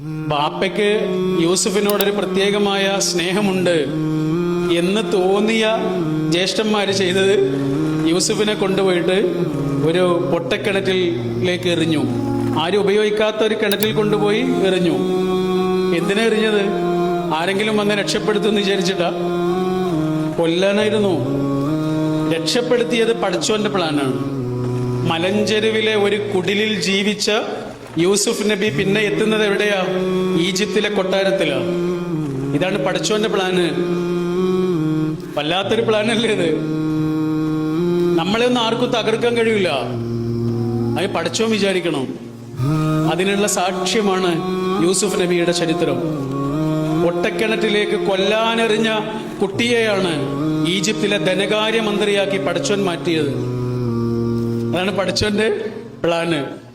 ബാപ്പയ്ക്ക് യൂസുഫിനോടൊരു പ്രത്യേകമായ സ്നേഹമുണ്ട് എന്ന് തോന്നിയ ജ്യേഷ്ഠന്മാര് ചെയ്തത് യൂസുഫിനെ കൊണ്ടുപോയിട്ട് ഒരു പൊട്ടക്കിണറ്റിലേക്ക് എറിഞ്ഞു. ആരും ഉപയോഗിക്കാത്ത ഒരു കിണറ്റിൽ കൊണ്ടുപോയി എറിഞ്ഞു. എന്തിനാ എറിഞ്ഞത്? ആരെങ്കിലും വന്ന് രക്ഷപ്പെടുത്തുമെന്ന് വിചാരിച്ചിട്ടാ? കൊല്ലാനായിരുന്നു. രക്ഷപ്പെടുത്തിയത് പടച്ചോന്റെ പ്ലാനാണ്. മലഞ്ചെരുവിലെ ഒരു കുടിലിൽ ജീവിച്ച യൂസുഫ് നബി പിന്നെ എത്തുന്നത് എവിടെയാ? ഈജിപ്തിലെ കൊട്ടാരത്തിലാ. ഇതാണ് പടച്ചോന്റെ പ്ലാന്. വല്ലാത്തൊരു പ്ലാനല്ലേ ഇത്? നമ്മളെ ഒന്നും ആർക്കും തകർക്കാൻ കഴിയില്ല. അത് പടച്ചോൻ വിചാരിക്കണം. അതിനുള്ള സാക്ഷ്യമാണ് യൂസുഫ് നബിയുടെ ചരിത്രം. ഒട്ടക്കിണറ്റിലേക്ക് കൊല്ലാനെറിഞ്ഞ കുട്ടിയെയാണ് ഈജിപ്തിലെ ധനകാര്യമന്ത്രിയാക്കി പടച്ചോൻ മാറ്റിയത്. അതാണ് പടച്ചോന്റെ പ്ലാന്.